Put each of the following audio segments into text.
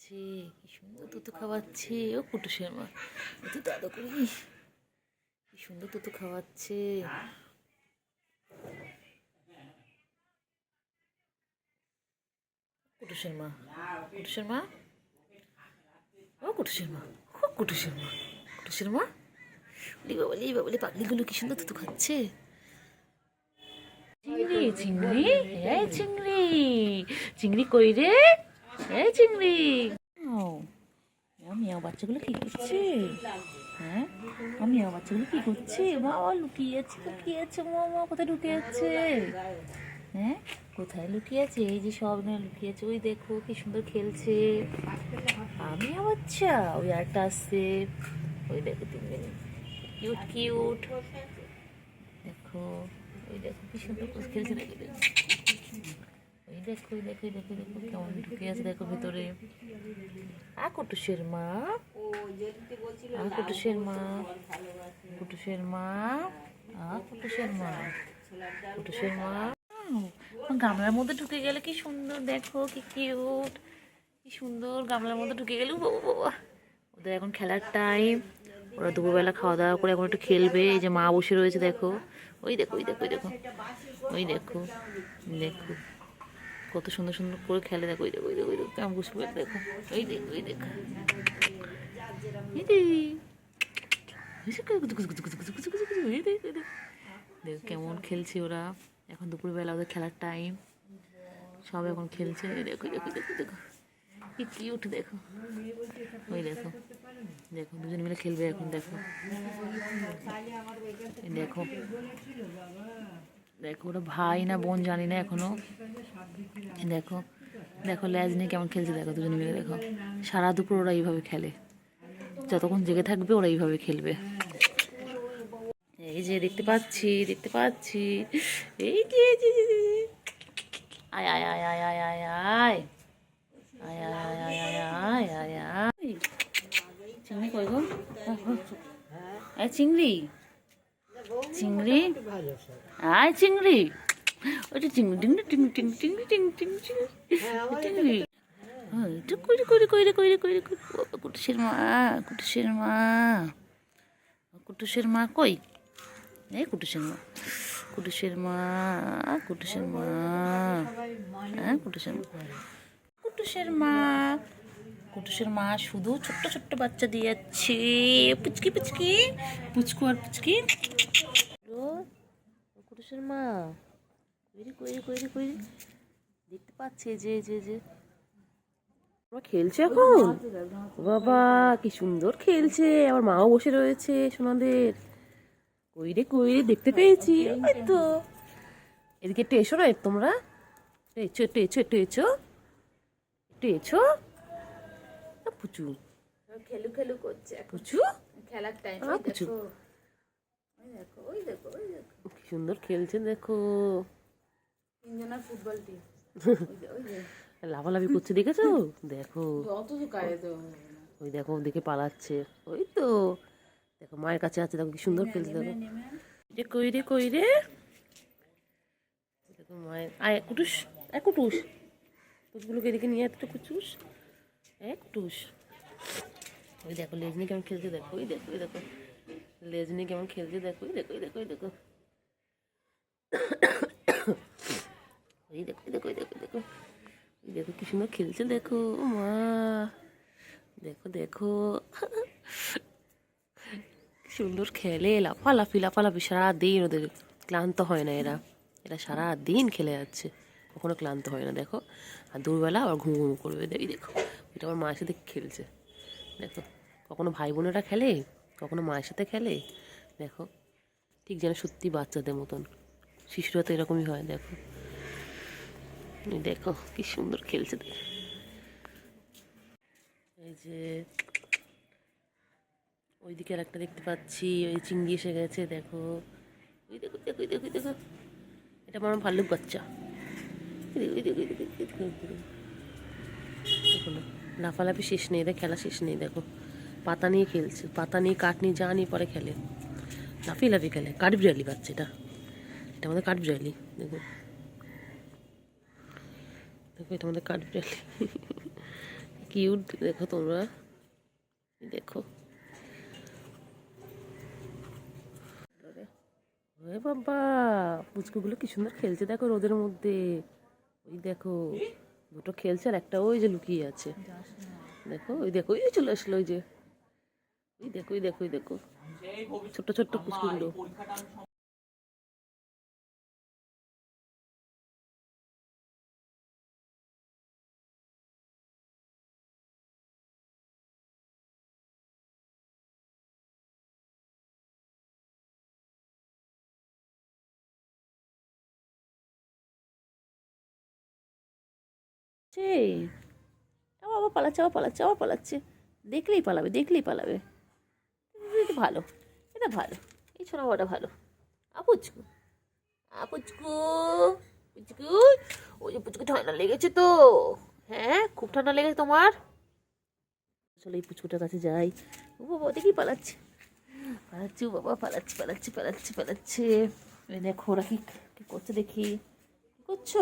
খাওয়াচ্ছে, কি সুন্দর তুতু খাওয়াচ্ছে। ও কুটুসের মা, তুই দাদা করি, কি সুন্দর তুতু খাওয়াচ্ছে। কুটুসের মা, কুটুসের মা, ও কুটুসের মা, ও কুটুসের মা, কুটুসের মা, বাবালি বাবালি পাগলিগুলো কি সুন্দর তুতু খাচ্ছে। চিংড়ি চিংড়ি, এই চিংড়ি, চিংড়ি কই রে, এই চিংড়ি। মিয়াও বাচ্চাগুলো কি করছে? হ্যাঁ, মিয়াও বাচ্চাগুলো কি করছে? বাবা লুকিয়ে আছে, লুকিয়ে আছে, মামা কোথায় ঢুকে আছে? হ্যাঁ, কোথায় লুকিয়ে আছে? এই যে সব না লুকিয়ে আছে, ওই দেখো কি সুন্দর খেলছে। মিয়াও বাচ্চা, ওই আরেকটা আসছে, ওই দেখো তিনজন কিউট কিউট, দেখো ওই দেখো কি সুন্দর খেলছে, দেখো দেখো, ওই দেখো ওই দেখো দেখো দেখো কেমন ঢুকে আছে, দেখো ভিতরে। কুটুসের মা, কুটুসের মা, কুটুসের মা, কুটুসের মা, কুটুসের মা। গামলার মধ্যে ঢুকে গেলে কি সুন্দর, দেখো কি কিউট, কি সুন্দর গামলার মধ্যে ঢুকে গেলে। বাবা বাবা, ওদের এখন খেলার টাইম, ওরা দুপুরবেলা খাওয়া দাওয়া করে এখন একটু খেলবে। এই যে মা বসে রয়েছে, দেখো ওই দেখো ওই দেখো ওই দেখো, ওই দেখো দেখো কত সুন্দর সুন্দর করে খেলে, দেখো ওই দেখো ওই দেখো ওই দেখো কেমন বুঝবে, দেখো ওই দেখো ওই দেখো, দেখো কেমন খেলছে ওরা। এখন দুপুরবেলা ওদের খেলার টাইম, সব এখন খেলছে। দেখো দেখো দেখো দেখো কি কিউট, দেখো ওই দেখো দেখো দুজন মিলে খেলবে এখন। দেখো দেখো দেখো ওরা ভাই না বোন জানি না এখনো। দেখো দেখো ল্যাজ নিয়ে কেমন খেলছে, দেখো দুজন মিলে। দেখো সারা দুপুর ওরা এইভাবে খেলে, যতক্ষণ জেগে থাকবে ওরা এইভাবে খেলবে। এই যে দেখতে পাচ্ছি, দেখতে পাচ্ছি, এই যে আয় আয় আয় আয় আয় আয় আয় আয় আয় আয় আয় আয় আয় আয়। চিংড়ি কই গো? চিংড়ি চিংড়ি, আয় চিংড়ি, ওইটা চিংড়ি টিংড়ি টিংড়ি টিংড়ি টিংড়ি টিংড়ি টিংড়ি চিংড়ি। একটু কইরে কইরে কইরে কইরে কইরে কইরে। কুটুসের মা, কুটুসের মা, কুটুসের মা কই? এই কুটুসের মা, কুটুসের মা, কুটুসের মা, হ্যাঁ কুটুসের মা, কুটুসের মা, কুটুসের মা শুধু ছোট্ট ছোট্ট বাচ্চা দিয়ে যাচ্ছে। পুচকি পুচকি, পুচকু আর পুচকি। কুটুসের মা কইরে কইরে কইরে কইরে, দেখতে পাচ্ছে যে যে যে খেলছে এখন। বাবা কি সুন্দর খেলছে, আমার মাও বসে রয়েছে সোনাদের। কইরে কইরে দেখতে পেয়েছি, ওই তো। এদিকে একটু এসো না তোমরা, এসো একটু এসো একটু এসো একটু এসো। পুচু খেলু খেলু করছে, পুচু খেলার টাইম। পুচু দেখো ওই দেখো ওই দেখো কি সুন্দর খেলছে, দেখো তিনজনের ফুটবল টিম। লাফালাফি করছে, দেখেছো? দেখো অত তো গায়ে তো ওই দেখো দেখে পালাচ্ছে, ওই তো দেখো মায়ের কাছে আছে, দেখো কি সুন্দর খেলছে। দেখো রে কইরে কইরে, দেখো মায়ের। আয় কুটুস, এক কুটুস, কুটুসগুলোকে এদিকে নিয়ে একটা কুটুস, এক কুটুস। ওই দেখো লেজ নিয়ে কেমন খেলছে, দেখো ওই দেখো ওই দেখো লেজ নিয়ে কেমন খেলছে, দেখো ওই দেখো ওই দেখো ওই দেখো, ওই দেখো ওই দেখো ওই দেখো দেখো ওই দেখো কি সুন্দর খেলছে, দেখো মা, দেখো দেখো কি সুন্দর খেলে, লাফালাফি লাফালাফি সারাদিন। ওদের ক্লান্ত হয় না, এরা এরা সারাদিন খেলে যাচ্ছে, কখনো ক্লান্ত হয় না। দেখো আর দুপুরবেলা আবার ঘুম ঘুম করবে, দেখি দেখো এটা আমার মায়ের সাথে খেলছে। দেখো কখনো ভাই বোনেরা খেলে, কখনো মায়ের সাথে খেলে। দেখো ঠিক যেন সত্যি বাচ্চাদের মতন, শিশুরা তো এরকমই হয়। দেখো দেখো কি সুন্দর খেলছে। এই যে ওইদিকে আর একটা দেখতে পাচ্ছি, ওই চিংড়ি এসে গেছে, দেখো ওই দেখো দেখো দেখো দেখো, এটা আমার ভাল্লুক বাচ্চা। দেখো না লাফালাফি শেষ নেই, এদের খেলা শেষ নেই। দেখো পাতা নিয়ে খেলছে, পাতা নিয়ে কাঠ নিয়ে যা নিয়ে পরে খেলে, লাফিয়ে লাফিয়ে খেলে। কাঠবিড়ালি বাচ্চা এটা, এটা আমাদের কাঠবিড়ালি। দেখো দেখো এটা আমাদের কাঠবিড়ালি, কি কিউট দেখো তোমরা, দেখো ওরে বাবা, পুচকুগুলো কি সুন্দর খেলছে দেখো রোদের মধ্যে। ওই দেখো দুটো খেলছে আর একটা ওই যে লুকিয়ে আছে, দেখো ওই দেখো ওই চলে আসলো, ওই যে ওই দেখো ওই দেখো ওই দেখো ছোট্ট ছোট্ট পুচকুগুলো। সেই বাবা পালাচ্ছে, আবার পালাচ্ছে, আবার পালাচ্ছে, দেখলেই পালাবে, দেখলেই পালাবে। এটা ভালো, এটা ভালো, এই ছোট বড়টা ভালো। আপুচকু আপুচকু পুচকু, ওই যে পুচকু ঠান্ডা লেগেছে তো, হ্যাঁ খুব ঠান্ডা লেগেছে তোমার। চলো এই পুচকুটার কাছে যাই। ও বাবা দেখি পালাচ্ছে, পালাচ্ছে, ও বাবা পালাচ্ছে পালাচ্ছে পালাচ্ছে পালাচ্ছে। এই দেখো ওরা কি কি করছে দেখি, কি করছো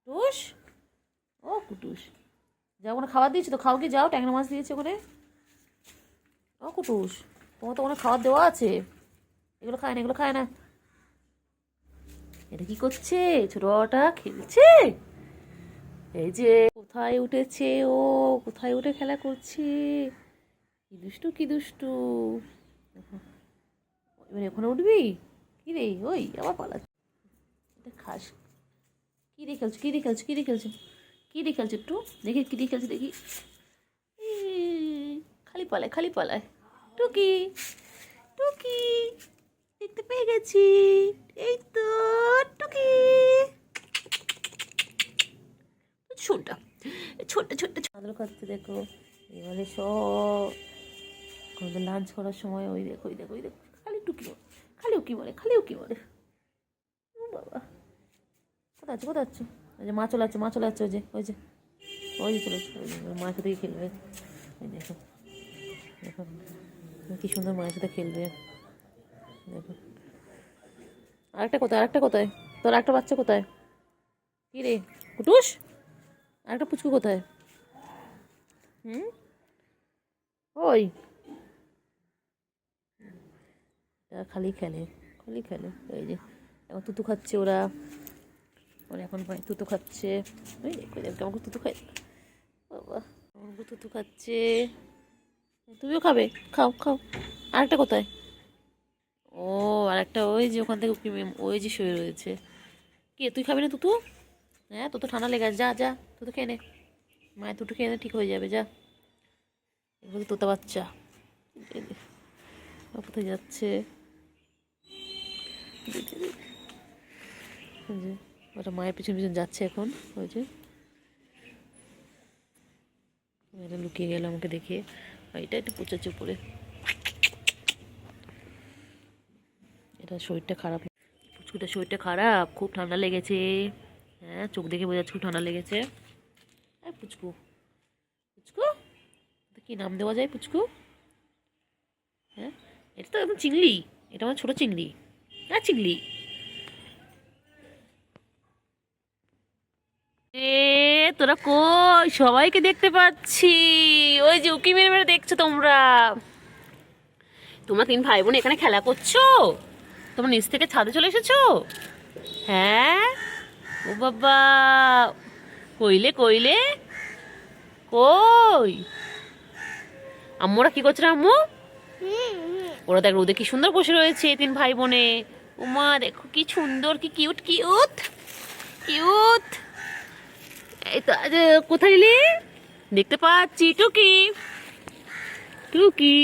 টুস? ও কুটুস, যাও ওখানে খাবার দিয়েছো তো, খাও কি যাও, ট্যাংরা মাছ দিয়েছে ওখানে। ও কুটুস, তোমার তো ওখানে খাবার দেওয়া আছে, এগুলো খায় না, এগুলো খায় না। এটা কি করছে? ছোটটা খেলছে, এই যে কোথায় উঠেছে ও, কোথায় উঠে খেলা করছে, কি দুষ্টু কি দুষ্টু। দেখো এবার ওখানে উঠবি, কি রে ওই আবার পালাচ্ছে। এটা খাস, কি দিয়ে খেলছো, কি দিয়ে খেলছো, কি দিয়ে খেলছো, কি দিয়ে খেলছো একটু দেখি, কি দিয়ে খেলছো দেখি। খালি পালায়, খালি পালায়। টুকি টুকি, দেখতে পেয়ে গেছি, এই তো টুকি। ছোট ছোট্ট ছোট্ট চাদর খাচ্ছে দেখো, এবারে সব আমাদের লাঞ্চ করার সময় ওই দেখো ওই দেখো ওই দেখো, খালি টুকি বলে, খালি উকি বলে, খালি উকি বলে। ও বাবা কোথায় আছো, কোথায় আছো? ওই যে মা চলে যাচ্ছে, মা চলে যাচ্ছে, ওই যে ওই যে ওই যে চলে যাচ্ছে, ওই যে মায়ের সাথে খেলবে। ওই দেখো দেখো কি সুন্দর মায়ের সাথে খেলবে, দেখো। আরেকটা কোথায়, আরেকটা কোথায়, তোর একটা বাচ্চা কোথায়, কি রে কুটুস? আরেকটা পুচকু কোথায়? হুম ওই খালি খেলে, খালি খেলে। এই যে এখন তুতু খাচ্ছে ওরা, ওরা এখন তুতু খাচ্ছে। ওই দেখো কেমন তুতু খায় বাবা, কেমন তুতু খাচ্ছে। তুমিও খাবে, খাও খাও। আরেকটা কোথায়? ও আরেকটা ওই যে ওখান থেকে ওই যে শুয়ে রয়েছে। কি তুই খাবি না তুতু? হ্যাঁ তোর তো ঠান্ডা লেগে আছে, যা যা তুতু খেয়ে নে, মায়ের তুতু খেয়ে নে, ঠিক হয়ে যাবে, যা। এগুলো তোতা বাচ্চা, কোথায় যাচ্ছে? ওটা মায়ের পিছন পিছন যাচ্ছে এখন, ওই যে এটা লুকিয়ে গেল আমাকে দেখে। এটা একটু পুচাচ্ছে উপরে, এটা শরীরটা খারাপ, পুচকুটার শরীরটা খারাপ, খুব ঠান্ডা লেগেছে। হ্যাঁ চোখ দেখে বোঝা যাচ্ছে খুব ঠান্ডা লেগেছে। হ্যাঁ পুচকু, পুচকু কি নাম দেওয়া যায় পুচকু? হ্যাঁ এটা তো একদম চিংড়ি, এটা আমার ছোট চিংড়ি। হ্যাঁ চিংড়ি। এ তোরা কই, সবাইকে দেখতে পাচ্ছি, ওই যে উকি মেরে মেরে দেখছো তোমরা। তোমরা তিন ভাই বোন এখানে খেলা করছো, তোমরা নিচ থেকে ছাদে চলে এসেছো? হ্যাঁ ও বাবা, কইলে কইলে কই আম্মুরা কি করছে আম্মু? ওরা দেখ রোদে কি সুন্দর বসে রয়েছে তিন ভাই বোনে। উমা দেখো কি সুন্দর, কি কিউট কিউট কিউট। এই তো আজ কোথায় এলি? দেখতে পাচ্ছি টুকি, টুকি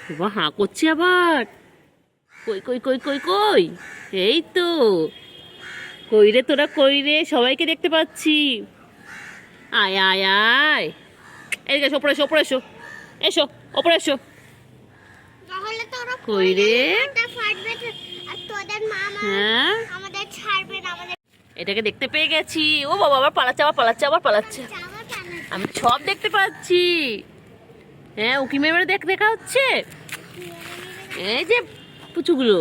বাবা হাঁ করছে আবার, কই কই কই কই কই, এই তো কই রে তোরা, কই রে, সবাইকে দেখতে পাচ্ছি। আয় আয় আয়, এই এসো ওপরে এসো, ওপরে এসো, এসো ওপরে এসো। কই রে? হ্যাঁ এটাকে দেখতে পেয়ে গেছি। ও বাবা আবার পালাচ্ছে, আবার পালাচ্ছে, আবার পালাচ্ছে। আমি সব দেখতে পাচ্ছি। হ্যাঁ উকি মেরে দেখা হচ্ছে। এই যে পুচুগুলো,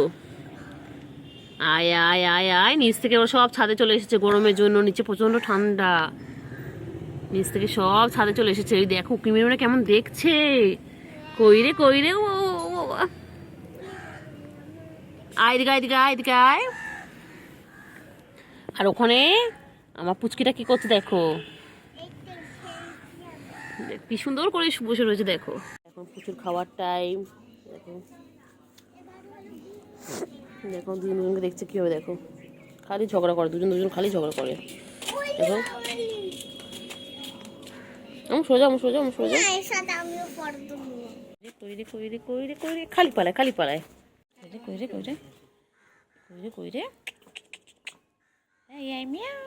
আয় আয় আয় আয়, নিচ থেকে ওরা সব ছাদে চলে এসেছে গরমের জন্য, নিচে প্রচন্ড ঠান্ডা। নিচ থেকে সব ছাদে চলে এসেছে। ওই দেখো কিমিরা কেমন দেখছে। কই রে ও বাবা। আয় দিকে আয়। আর ওখানে আমার পুচকিটা কি করছে দেখো, কি সুন্দর করে বসে রয়েছে দেখো। এখন প্রচুর খাওয়ার টাইম। দেখো দুজনকে দেখছে কিভাবে, দেখো খালি ঝগড়া করে, দুজন খালি ঝগড়া করে। দেখো আমার সোজা কই রে খালি পালায় কই রে এই মিয়াও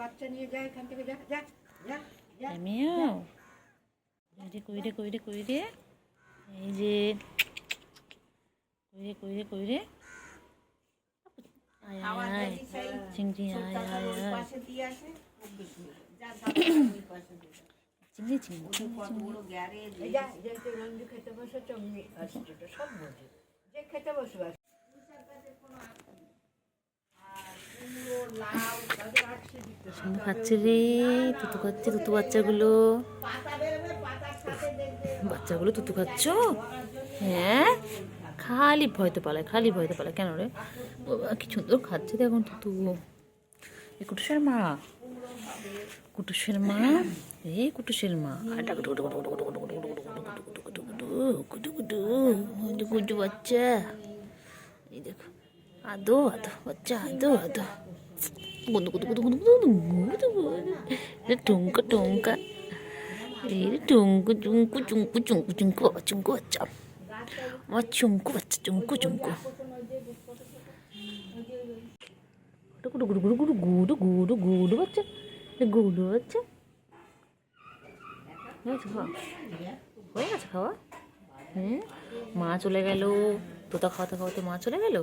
বাচ্চা নিয়ে যা এখান থেকে, যা মিয়াও কই রে এই যে কই রে আয় চিংড়ি আয় খেতে বসে সব বোঝে, যে খেতে বসবে খাচ্ছে রে, তুতু খাচ্ছে, তুতু বাচ্চাগুলো তুতু খাচ্ছ? হ্যাঁ, খালি ভয়তে পালায় কেন রে বাবা? কি সুন্দর খাচ্ছে দেখুন তুতু। এই কুটুসের মা গুডু বাচ্চা। এই দেখো আদো বাচ্চা আদো টুঙ্কা এই চুঙ্কু বাচ্চা আমার চুঙ্কু বাচ্চা গুডু বাচ্চা হয়ে গেছে খাওয়া। মা চলে গেল, তোতা খাওয়াতে মা চলে গেল।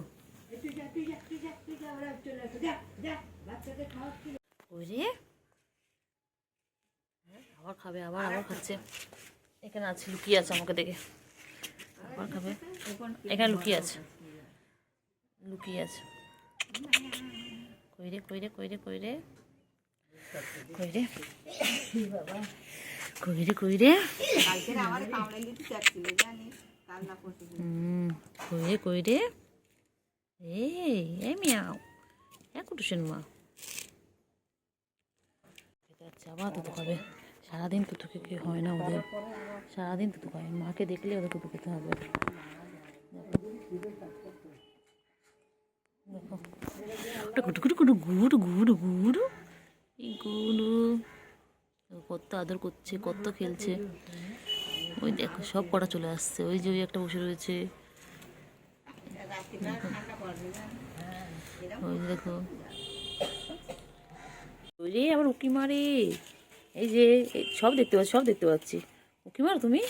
আবার খাবে, আবার খাচ্ছে। এখানে আছে, লুকিয়ে আছে আমাকে দেখে, আবার খাবে। এখানে লুকিয়ে আছে কই রে এই মিয়াও। কুটুসের মা আবার তুতু খাবে। সারাদিন তুতু খেতে হয় না ওদের, সারাদিন তুতু খায়। মাকে দেখলে ওদের তুতু খেতে হবে। কত আদর করছে, কত খেলছে। ওই দেখো সব কটা চলে আসছে। ওই যে ওই একটা বসে রয়েছে, ওই দেখো ওই রে আবার উকি মারে। এই যে সব দেখতে পাচ্ছি। উকি মারো তুমি,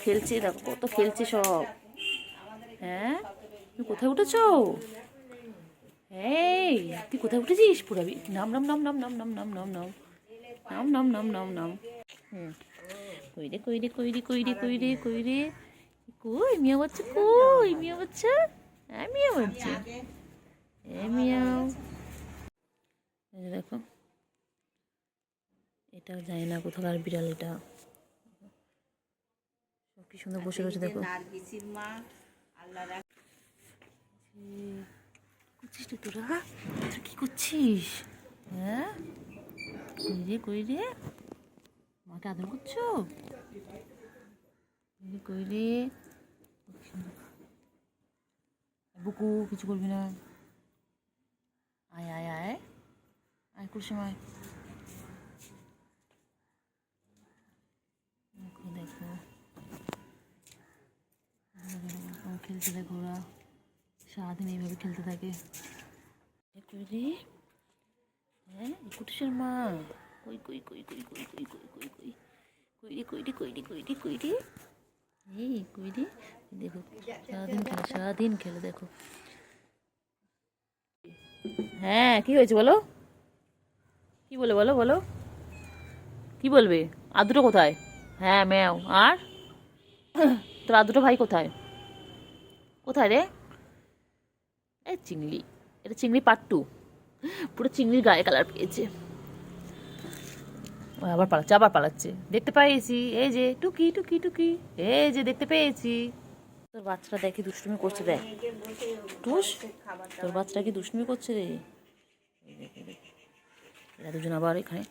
খেলছে দেখো, কত খেলছে সব। হ্যাঁ, তুমি কোথায় উঠেছ? এই তুই কোথায় উঠেছিস? পুরাবি নাম কই মিয়া বাচ্চা, মিয়াও। দেখো এটা জানি না কোথাকার বিড়াল, এটা কি সুন্দর বসে রয়েছে দেখো। তোরা কি করছিস? হ্যাঁ, কই রে মাকে আদর করছো? কই রে বুকু, কিছু করবি না। আয় কুসুম আয়। দেখো খেলতে দেখো, ওরা সারাদিন এইভাবে খেলতে থাকে। হ্যাঁ, কুটুসের মা কই রে দেখো, সারাদিন খেলে দেখো। হ্যাঁ, কি হয়েছে বলো, কি বলো কি বলবে? আর দুটো কোথায়? হ্যাঁ ম্যাও। আর তোর আর দুটো ভাই কোথায় রে? এই চিংড়ি এটা চিংড়ি পার্ট 2, পুরো চিংড়ির গায়ে কালার পেয়েছে। ও আবার পালাচ্ছে। দেখতে পেয়েছি, এই যে টুকি টুকি টুকি, এই যে দেখতে পেয়েছি। তোর বাচ্চাটা দেখি দুষ্টুমি করছে, দেখ টুস, তোর বাচ্চাটা কি দুষ্টুমি করছে রে। এই দেখ, এরা দুজন আবার এখানে